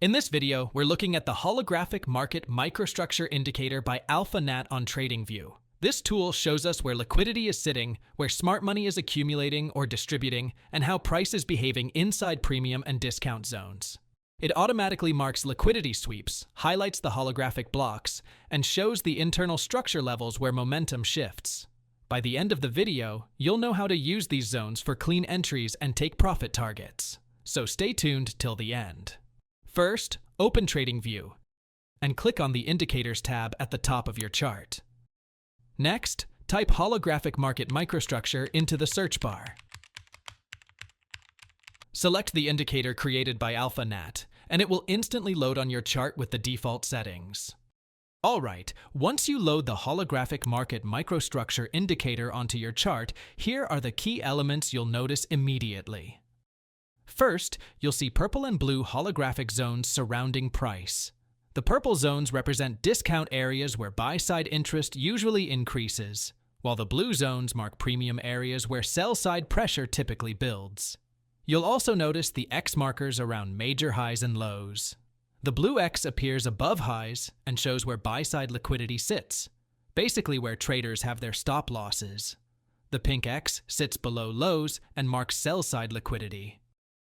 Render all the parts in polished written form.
In this video, we're looking at the Holographic Market Microstructure Indicator by AlphaNat on TradingView. This tool shows us where liquidity is sitting, where smart money is accumulating or distributing, and how price is behaving inside premium and discount zones. It automatically marks liquidity sweeps, highlights the holographic blocks, and shows the internal structure levels where momentum shifts. By the end of the video, you'll know how to use these zones for clean entries and take profit targets. So stay tuned till the end. First, open TradingView and click on the Indicators tab at the top of your chart. Next, type Holographic Market Microstructure into the search bar. Select the indicator created by AlphaNat, and it will instantly load on your chart with the default settings. Alright, once you load the Holographic Market Microstructure indicator onto your chart, here are the key elements you'll notice immediately. First, you'll see purple and blue holographic zones surrounding price. The purple zones represent discount areas where buy-side interest usually increases, while the blue zones mark premium areas where sell-side pressure typically builds. You'll also notice the X markers around major highs and lows. The blue X appears above highs and shows where buy-side liquidity sits, basically where traders have their stop losses. The pink X sits below lows and marks sell-side liquidity.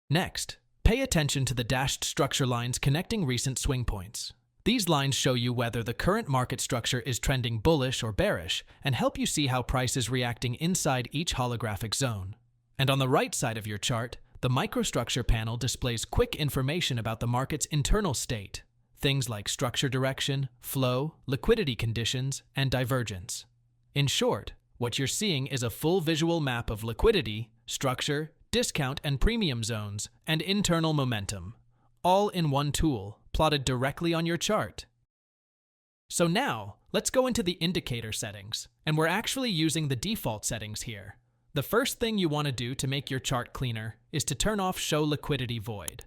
Next, pay attention to the dashed structure lines connecting recent swing points. These lines show you whether the current market structure is trending bullish or bearish and help you see how price is reacting inside each holographic zone. And on the right side of your chart, the microstructure panel displays quick information about the market's internal state, things like structure direction, flow, liquidity conditions, and divergence. In short, what you're seeing is a full visual map of liquidity, structure, discount and premium zones, and internal momentum, all in one tool, plotted directly on your chart. So now, let's go into the indicator settings, and we're actually using the default settings here. The first thing you want to do to make your chart cleaner is to turn off Show Liquidity Void.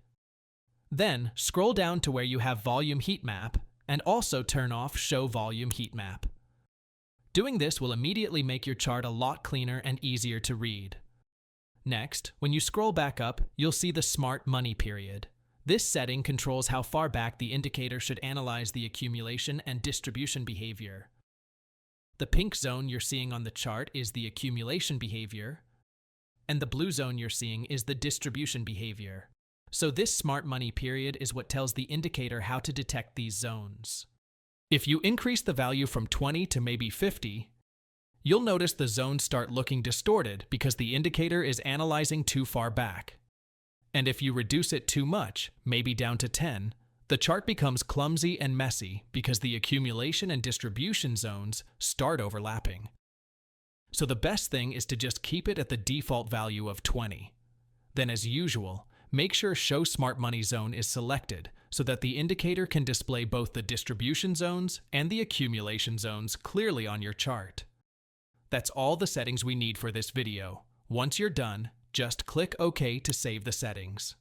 Then, scroll down to where you have Volume Heat Map, and also turn off Show Volume Heat Map. Doing this will immediately make your chart a lot cleaner and easier to read. Next, when you scroll back up, you'll see the Smart Money period. This setting controls how far back the indicator should analyze the accumulation and distribution behavior. The pink zone you're seeing on the chart is the accumulation behavior, and the blue zone you're seeing is the distribution behavior. So this Smart Money period is what tells the indicator how to detect these zones. If you increase the value from 20 to maybe 50, you'll notice the zones start looking distorted because the indicator is analyzing too far back. And if you reduce it too much, maybe down to 10, the chart becomes clumsy and messy because the accumulation and distribution zones start overlapping. So the best thing is to just keep it at the default value of 20. Then as usual, make sure Show Smart Money Zone is selected so that the indicator can display both the distribution zones and the accumulation zones clearly on your chart. That's all the settings we need for this video. Once you're done, just click OK to save the settings.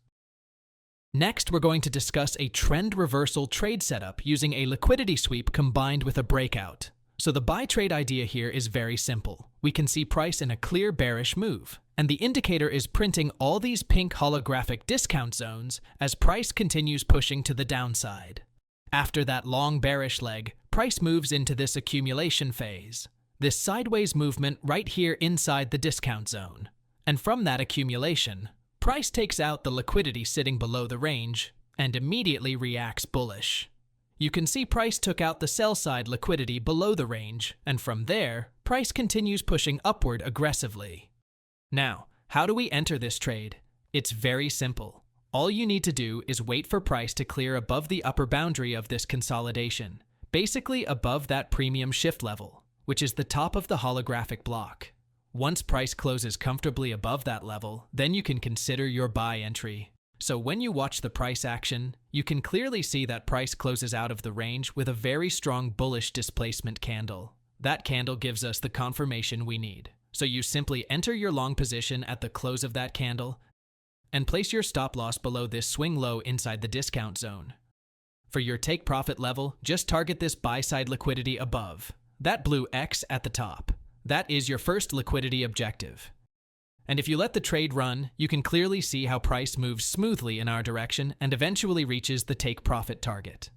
Next, we're going to discuss a trend reversal trade setup using a liquidity sweep combined with a breakout. So the buy trade idea here is very simple. We can see price in a clear bearish move, and the indicator is printing all these pink holographic discount zones as price continues pushing to the downside. After that long bearish leg, price moves into this accumulation phase. This sideways movement right here inside the discount zone. And from that accumulation, price takes out the liquidity sitting below the range and immediately reacts bullish. You can see price took out the sell-side liquidity below the range, and from there, price continues pushing upward aggressively. Now, how do we enter this trade? It's very simple. All you need to do is wait for price to clear above the upper boundary of this consolidation, basically above that premium shift level, which is the top of the holographic block. Once price closes comfortably above that level, then you can consider your buy entry. So when you watch the price action, you can clearly see that price closes out of the range with a very strong bullish displacement candle. That candle gives us the confirmation we need. So you simply enter your long position at the close of that candle and place your stop loss below this swing low inside the discount zone. For your take profit level, just target this buy side liquidity above, that blue X at the top. That is your first liquidity objective. And if you let the trade run, you can clearly see how price moves smoothly in our direction and eventually reaches the take profit target.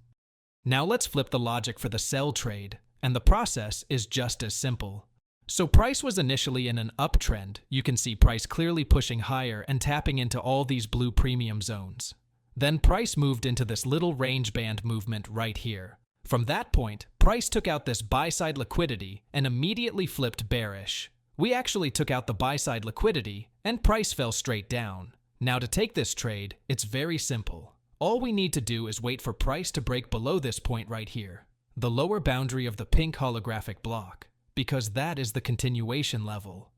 Now let's flip the logic for the sell trade, and the process is just as simple. So price was initially in an uptrend. You can see price clearly pushing higher and tapping into all these blue premium zones. Then price moved into this little range band movement right here. From that point, price took out this buy-side liquidity and immediately flipped bearish. We actually took out the buy-side liquidity and price fell straight down. Now to take this trade, it's very simple. All we need to do is wait for price to break below this point right here, the lower boundary of the pink holographic block, because that is the continuation level.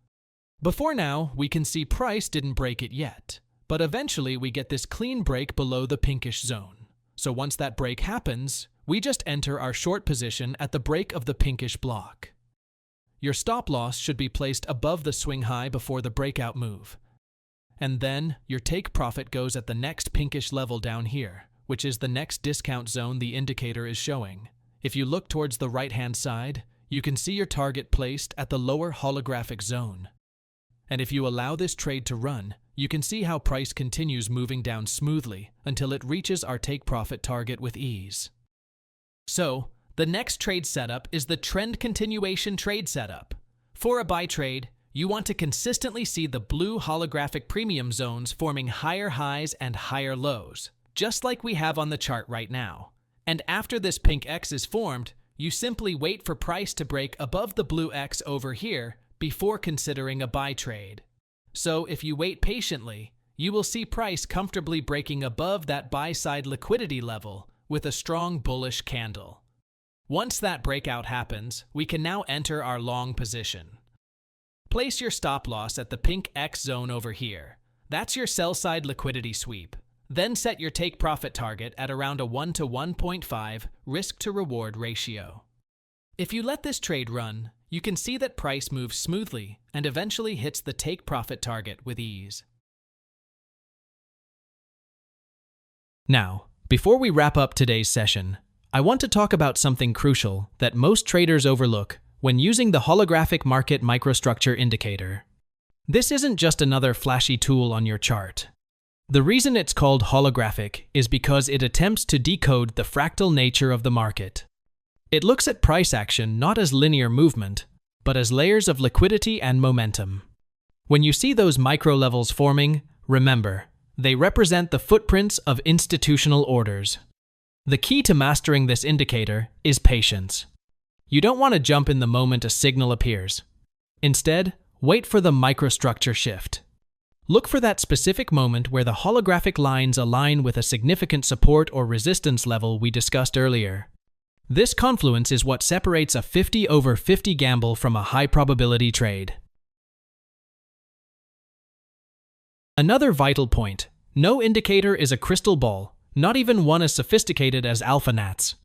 Before now, we can see price didn't break it yet, but eventually we get this clean break below the pinkish zone. So once that break happens, we just enter our short position at the break of the pinkish block. Your stop loss should be placed above the swing high before the breakout move. And then your take profit goes at the next pinkish level down here, which is the next discount zone the indicator is showing. If you look towards the right-hand side, you can see your target placed at the lower holographic zone. And if you allow this trade to run, you can see how price continues moving down smoothly until it reaches our take profit target with ease. So, the next trade setup is the trend continuation trade setup. For a buy trade, you want to consistently see the blue holographic premium zones forming higher highs and higher lows, just like we have on the chart right now. And after this pink X is formed, you simply wait for price to break above the blue X over here before considering a buy trade. So if you wait patiently, you will see price comfortably breaking above that buy-side liquidity level with a strong bullish candle. Once that breakout happens, we can now enter our long position. Place your stop loss at the pink X zone over here. That's your sell-side liquidity sweep. Then set your take profit target at around a 1 to 1.5 risk-to-reward ratio. If you let this trade run, you can see that price moves smoothly and eventually hits the take profit target with ease. Now, before we wrap up today's session, I want to talk about something crucial that most traders overlook when using the Holographic Market Microstructure indicator. This isn't just another flashy tool on your chart. The reason it's called holographic is because it attempts to decode the fractal nature of the market. It looks at price action not as linear movement, but as layers of liquidity and momentum. When you see those micro levels forming, remember, they represent the footprints of institutional orders. The key to mastering this indicator is patience. You don't want to jump in the moment a signal appears. Instead, wait for the microstructure shift. Look for that specific moment where the holographic lines align with a significant support or resistance level we discussed earlier. This confluence is what separates a 50/50 gamble from a high-probability trade. Another vital point: no indicator is a crystal ball, not even one as sophisticated as AlphaNats.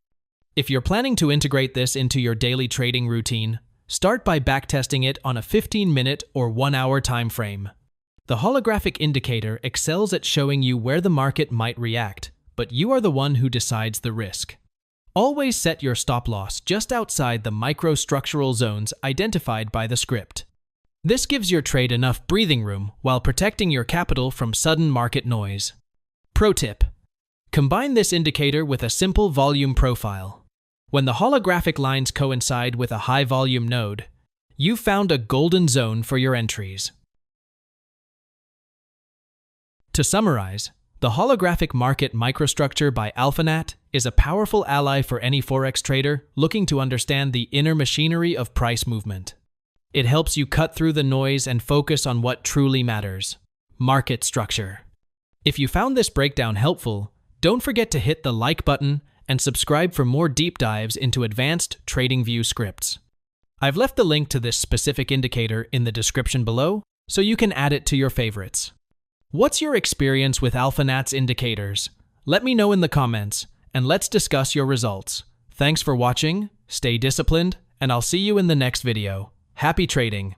If you're planning to integrate this into your daily trading routine, start by backtesting it on a 15-minute or 1-hour time frame. The holographic indicator excels at showing you where the market might react, but you are the one who decides the risk. Always set your stop loss just outside the microstructural zones identified by the script. This gives your trade enough breathing room while protecting your capital from sudden market noise. Pro tip: combine this indicator with a simple volume profile. When the holographic lines coincide with a high volume node, you've found a golden zone for your entries. To summarize, the Holographic Market Microstructure by AlphaNat is a powerful ally for any Forex trader looking to understand the inner machinery of price movement. It helps you cut through the noise and focus on what truly matters: market structure. If you found this breakdown helpful, don't forget to hit the like button and subscribe for more deep dives into advanced TradingView scripts. I've left the link to this specific indicator in the description below, so you can add it to your favorites. What's your experience with AlphaNat's indicators? Let me know in the comments, and let's discuss your results. Thanks for watching, stay disciplined, and I'll see you in the next video. Happy trading!